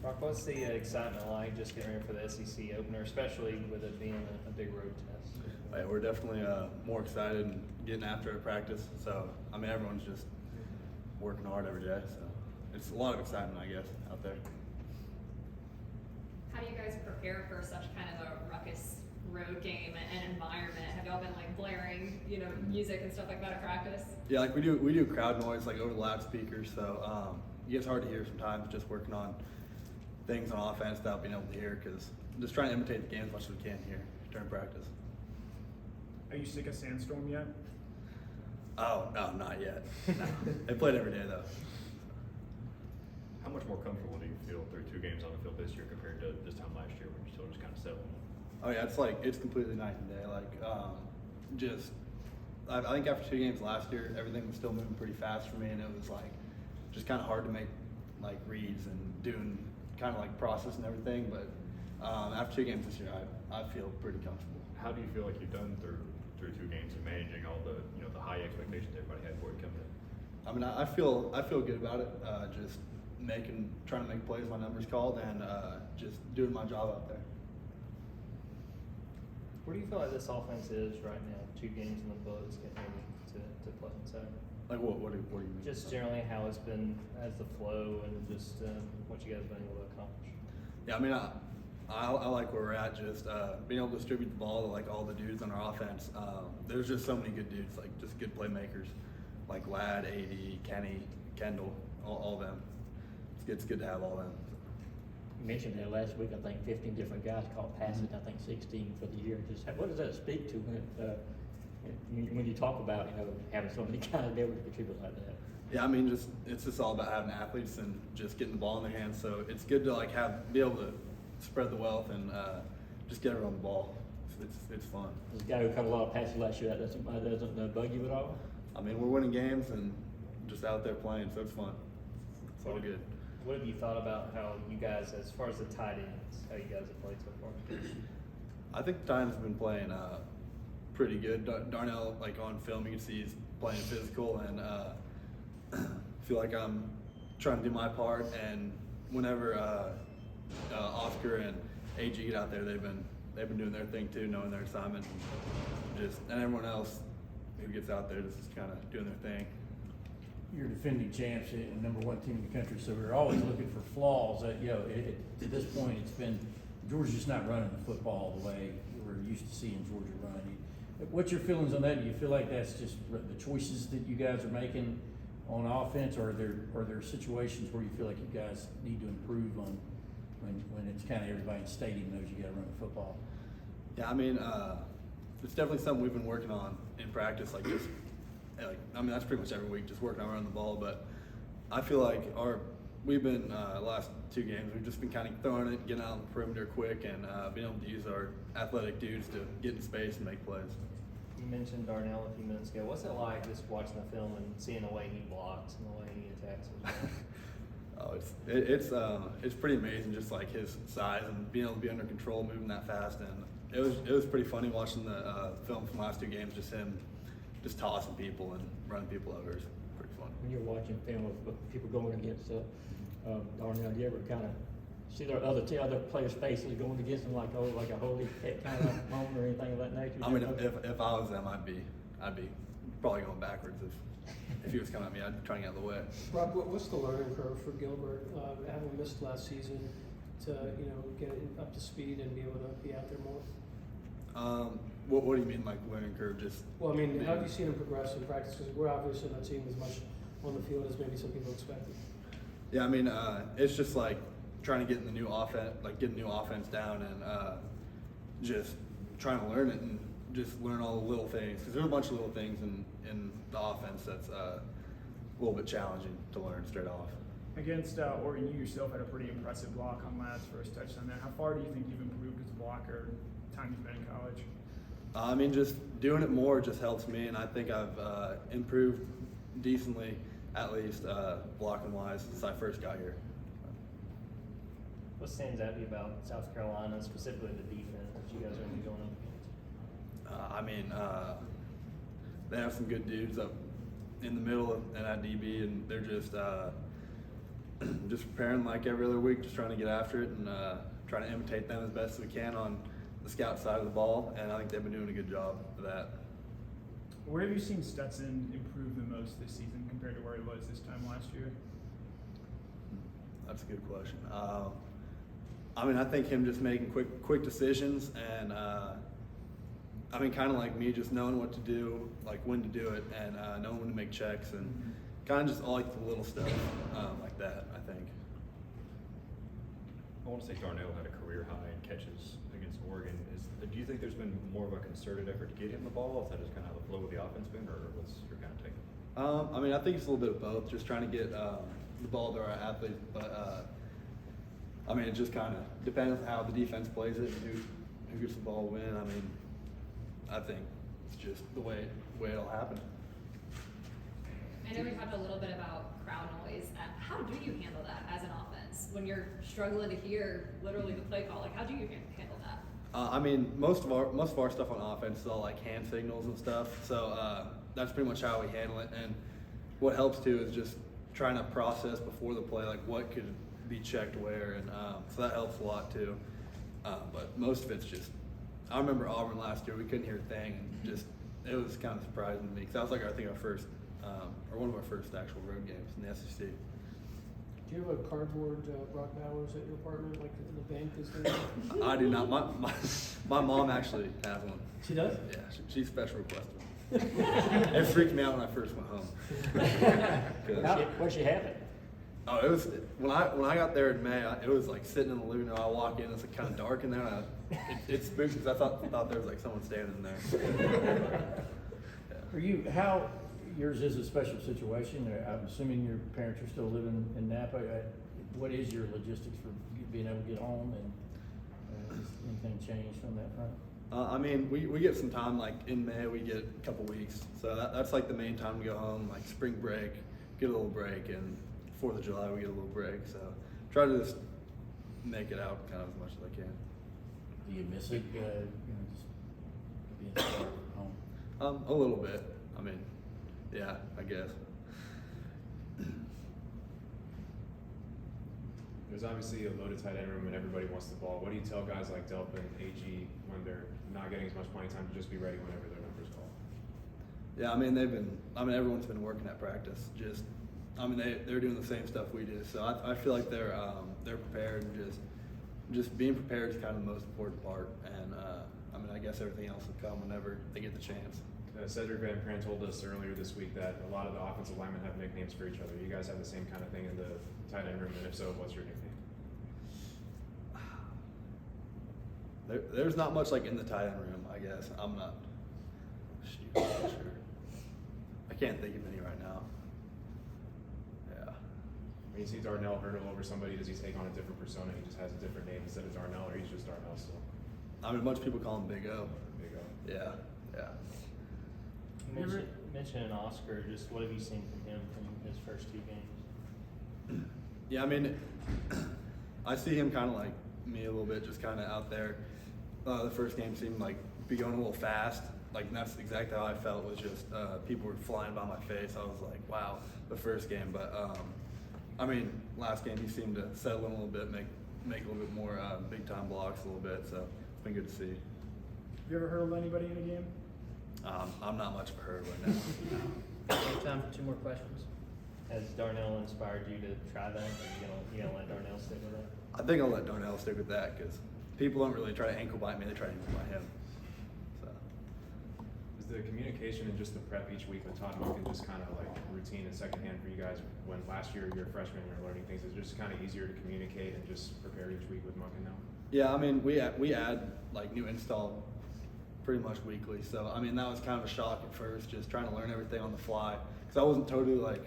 Brock, what's the excitement like just getting ready for the SEC opener, especially with it being a big road test? Right, we're definitely more excited and getting after it at practice. So, I mean, everyone's just working hard every day. So, it's a lot of excitement, I guess, out there. How do you guys prepare for such kind of a ruckus road game and environment? Have y'all been like blaring, music and stuff like that at practice? Yeah, like we do crowd noise like over the loudspeakers. So, it gets hard to hear sometimes. Just working on things on offense without being able to hear, because just trying to imitate the game as much as we can here during practice. Are you sick of Sandstorm yet? Oh no, not yet. No. They played every day though. How much more comfortable do you feel through 2 games on the field this year compared to this time last year when you're still just kind of settling? Oh yeah, it's completely night and day. Like I think after 2 games last year, everything was still moving pretty fast for me, and it was like just kind of hard to make like reads and doing kind of like process and everything. But after 2 games this year, I feel pretty comfortable. How do you feel like you've done through 2 games and managing all the the high expectations everybody had for you coming in? I mean, I feel good about it. Just trying to make plays my numbers called, and just doing my job out there. Where do you feel like this offense is right now? 2 games in the books, getting ready to play on Saturday. Like what do you mean? Just generally how it's been as the flow and just what you guys have been able to accomplish. Yeah, I mean, I like where we're at. Just being able to distribute the ball to like all the dudes on our offense. There's just so many good dudes, like just good playmakers, like Ladd, AD, Kenny, Kendall, all of them. It's good to have all them. You mentioned that last week. I think 15 different guys caught passes. I think 16 for the year. Just what does that speak to when you talk about having so many guys be able to contribute like that? Yeah, I mean, it's just all about having athletes and just getting the ball in their hands. So it's good to like be able to spread the wealth and just get everyone the ball. It's fun. This guy who caught a lot of passes last year, that doesn't bug you at all? I mean, we're winning games and just out there playing, so it's fun. It's all good. What have you thought about how you guys, as far as the tight ends, how you guys have played so far? I think the Titans have been playing pretty good. Darnell, like on film, you can see he's playing physical, and feel like I'm trying to do my part. And whenever Oscar and AG get out there, they've been doing their thing too, knowing their assignment, and everyone else who gets out there just kind of doing their thing. You're defending champs and #1 team in the country, so we're always looking for flaws. At this point, it's been Georgia's just not running the football the way we're used to seeing Georgia run. What's your feelings on that? Do you feel like that's just the choices that you guys are making on offense, or are there situations where you feel like you guys need to improve on when it's kind of everybody in the stadium knows you got to run the football? Yeah, I mean, it's definitely something we've been working on in practice. That's pretty much every week, just working on running the ball. But I feel like we've been last 2 games, we've just been kind of throwing it, getting out on the perimeter quick, and being able to use our athletic dudes to get in space and make plays. You mentioned Darnell a few minutes ago. What's it like just watching the film and seeing the way he blocks and the way he attacks as well? It's pretty amazing, just like his size and being able to be under control, moving that fast, and it was pretty funny watching the film from the last 2 games, just him just tossing people and running people over. It's pretty fun. When you're watching film of people going against Darnell, do you ever kind of see their other players' faces going against them like a holy kind of moment or anything of that nature? I mean, if I was them, I'd be probably going backwards if he was coming at me. I'd be trying to get out of the way. Rob, what's the learning curve for Gilbert, having missed last season, to get up to speed and be able to be out there more? What do you mean, like learning curve? Just well, I mean, how have you seen him progress in practice? Because we're obviously not seeing as much on the field as maybe some people expected. Yeah, I mean, it's just like trying to get in the new offense, like getting new offense down, and just trying to learn it and just learn all the little things, because there's a bunch of little things in the offense that's a little bit challenging to learn straight off. Against Oregon, you yourself had a pretty impressive block on Ladd's first touchdown there. How far do you think you've improved as a blocker time you've been in college? I mean, just doing it more just helps me, and I think I've improved decently, at least blocking wise, since I first got here. What stands out to you about South Carolina, specifically the defense that you guys are going to be going up against? They have some good dudes up in the middle and at DB, and they're just just preparing like every other week, just trying to get after it and trying to imitate them as best as we can on the scout side of the ball, and I think they've been doing a good job of that. Where have you seen Stetson improve the most this season compared to where he was this time last year? That's a good question. I mean, I think him just making quick decisions and I mean, kind of like me, just knowing what to do, like when to do it, and knowing when to make checks, and kind of just all like the little stuff like that, I think. I want to say Darnell had a career high in catches against Oregon. Do you think there's been more of a concerted effort to get him the ball? Is that just kind of how the flow of the offense been, or what's your kind of take? I mean, I think it's a little bit of both, just trying to get the ball to our athletes, but I mean, it just kind of depends on how the defense plays it and who gets the ball win. I mean, I think it's just the way it'll happen. I know we talked a little bit about crowd noise. How do you handle that as an offense when you're struggling to hear literally the play call? Like, how do you handle that? I mean, most of our stuff on offense is all like hand signals and stuff. So that's pretty much how we handle it. And what helps too is just trying to process before the play, like what could be checked where, and so that helps a lot too. But most of it's just. I remember Auburn last year. We couldn't hear a thing, and just it was kind of surprising to me because that was like I think our first or one of our first actual road games in the SEC. Do you have a cardboard Brock Bowers at your apartment, like in the bank is there? I do not. My mom actually has one. She does? Yeah, she special requested one. It freaked me out when I first went home. Where'd she have it? Oh, it was when I got there in May. It was like sitting in the living room. I walk in, it's like kind of dark in there. And it spooked because I thought there was like someone standing there. Are you, yours is a special situation. I'm assuming your parents are still living in Napa. What is your logistics for you being able to get home, and has anything changed from that front? I mean, we get some time, like in May we get a couple weeks. So that's like the main time to go home, like spring break, get a little break, and 4th of July we get a little break. So try to just make it out kind of as much as I can. Do you miss it, just being at home? A little bit. I mean, yeah, I guess. There's obviously a loaded tight end room and everybody wants the ball. What do you tell guys like Delpit and AG when they're not getting as much playing time to just be ready whenever their number's called? Yeah, I mean everyone's been working at practice. They're doing the same stuff we do. So I feel like they're prepared, and just being prepared is kind of the most important part. And I guess everything else will come whenever they get the chance. Cedric Van Pran told us earlier this week that a lot of the offensive linemen have nicknames for each other. You guys have the same kind of thing in the tight end room, and if so, what's your nickname? There's not much like in the tight end room, I guess. I'm not sure. I can't think of any right now. Yeah. When you see Darnell hurdle over somebody, does he take on a different persona? He just has a different name instead of Darnell, or he's just Darnell still? I mean, a bunch of people call him Big O. Big O. Yeah. Mentioning Oscar, just what have you seen from him from his first 2 games? Yeah, I mean, I see him kind of like me a little bit, just kind of out there. The first game seemed like be going a little fast. Like, and that's exactly how I felt. Was just people were flying by my face. I was like, wow, the first game. But last game he seemed to settle in a little bit, make a little bit more big time blocks a little bit. So it's been good to see. Have you ever hurdled anybody in a game? I'm not much of a hurdler now. Time for 2 more questions. Has Darnell inspired you to try that, or you gonna let Darnell stick with it? I think I'll let Darnell stick with that because people don't really try to ankle bite me; they try to ankle bite him. So. Is the communication and just the prep each week with Todd Monken just kind of like routine and secondhand for you guys? When last year you're a freshman and you're learning things, is it just kind of easier to communicate and just prepare each week with Monken now? Yeah, I mean, we add like new install pretty much weekly. So I mean, that was kind of a shock at first, just trying to learn everything on the fly because I wasn't totally like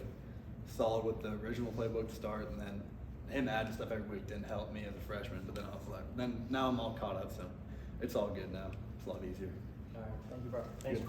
solid with the original playbook to start, and then him adding stuff every week didn't help me as a freshman. But then I was like, now I'm all caught up, so it's all good now. It's a lot easier. All right, thank you, bro. Thanks.